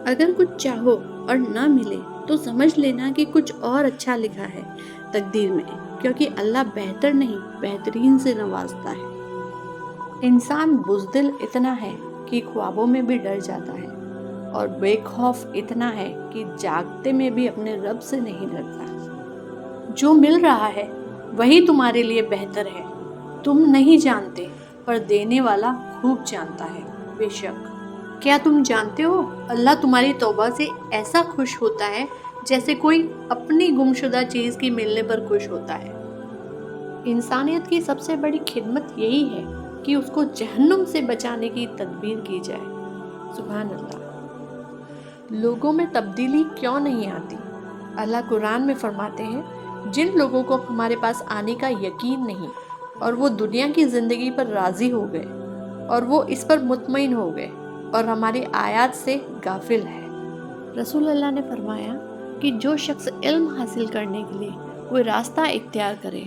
اگر کچھ چاہو اور نہ ملے تو سمجھ لینا کہ کچھ اور اچھا لکھا ہے تقدیر میں، کیونکہ اللہ بہتر نہیں بہترین سے نوازتا ہے۔ انسان بزدل اتنا ہے کہ خوابوں میں بھی ڈر جاتا ہے، اور بے خوف اتنا ہے کہ جاگتے میں بھی اپنے رب سے نہیں ڈرتا۔ جو مل رہا ہے وہی تمہارے لیے بہتر ہے، تم نہیں جانتے پر دینے والا خوب جانتا ہے۔ بے شک کیا تم جانتے ہو اللہ تمہاری توبہ سے ایسا خوش ہوتا ہے جیسے کوئی اپنی گمشدہ چیز کی ملنے پر خوش ہوتا ہے۔ انسانیت کی سب سے بڑی خدمت یہی ہے کہ اس کو جہنم سے بچانے کی تدبیر کی جائے۔ سبحان اللہ۔ لوگوں میں تبدیلی کیوں نہیں آتی؟ اللہ قرآن میں فرماتے ہیں، جن لوگوں کو ہمارے پاس آنے کا یقین نہیں اور وہ دنیا کی زندگی پر راضی ہو گئے اور وہ اس پر مطمئن ہو گئے اور ہماری آیات سے غافل ہے۔ رسول اللہ نے فرمایا کہ جو شخص علم حاصل کرنے کے لیے کوئی راستہ اختیار کرے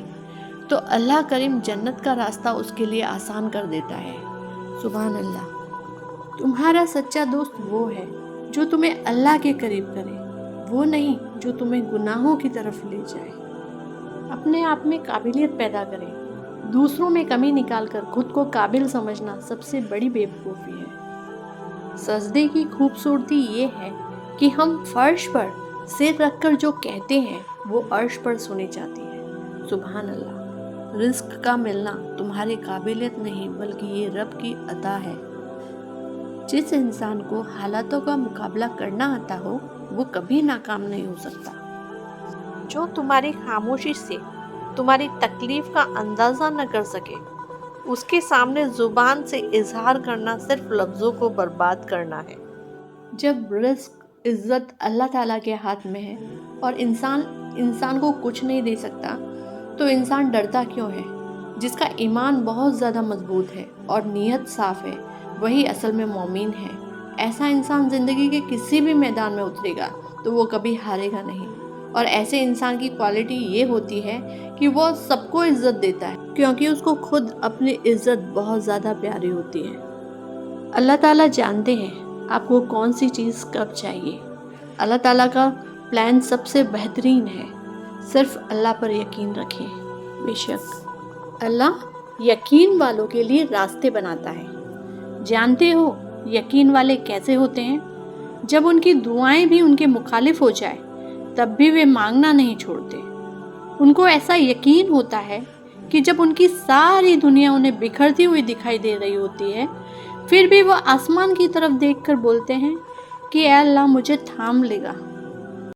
تو اللہ کریم جنت کا راستہ اس کے لیے آسان کر دیتا ہے۔ سبحان اللہ۔ تمہارا سچا دوست وہ ہے جو تمہیں اللہ کے قریب کرے، وہ نہیں جو تمہیں گناہوں کی طرف لے جائے۔ اپنے آپ میں قابلیت پیدا کریں، دوسروں میں کمی نکال کر خود کو قابل سمجھنا سب سے بڑی بے وقوفی ہے۔ سجدے کی خوبصورتی یہ ہے کہ ہم فرش پر سر رکھ کر جو کہتے ہیں وہ عرش پر سنی جاتی ہے۔ سبحان اللہ۔ رزق کا ملنا تمہاری قابلیت نہیں بلکہ یہ رب کی عطا ہے۔ جس انسان کو حالاتوں کا مقابلہ کرنا آتا ہو وہ کبھی ناکام نہیں ہو سکتا۔ جو تمہاری خاموشی سے تمہاری تکلیف کا اندازہ نہ کر سکے اس کے سامنے زبان سے اظہار کرنا صرف لفظوں کو برباد کرنا ہے۔ جب رزق عزت اللہ تعالیٰ کے ہاتھ میں ہے اور انسان کو کچھ نہیں دے سکتا تو انسان ڈرتا کیوں ہے؟ جس کا ایمان بہت زیادہ مضبوط ہے اور نیت صاف ہے وہی اصل میں مومن ہے۔ ایسا انسان زندگی کے کسی بھی میدان میں اترے گا تو وہ کبھی ہارے گا نہیں، اور ایسے انسان کی کوالٹی یہ ہوتی ہے کہ وہ سب کو عزت دیتا ہے کیونکہ اس کو خود اپنی عزت بہت زیادہ پیاری ہوتی ہے۔ اللہ تعالیٰ جانتے ہیں آپ کو کون سی چیز کب چاہیے۔ اللہ تعالیٰ کا پلان سب سے بہترین ہے، صرف اللہ پر یقین رکھیں۔ بے شک اللہ یقین والوں کے لیے راستے بناتا ہے۔ جانتے ہو یقین والے کیسے ہوتے ہیں؟ جب ان کی دعائیں بھی ان کے مخالف ہو جائے تب بھی وہ مانگنا نہیں چھوڑتے۔ ان کو ایسا یقین ہوتا ہے کہ جب ان کی ساری دنیا انہیں بکھرتی ہوئی دکھائی دے رہی ہوتی ہے پھر بھی وہ آسمان کی طرف دیکھ کر بولتے ہیں کہ اے اللہ مجھے تھام لے گا،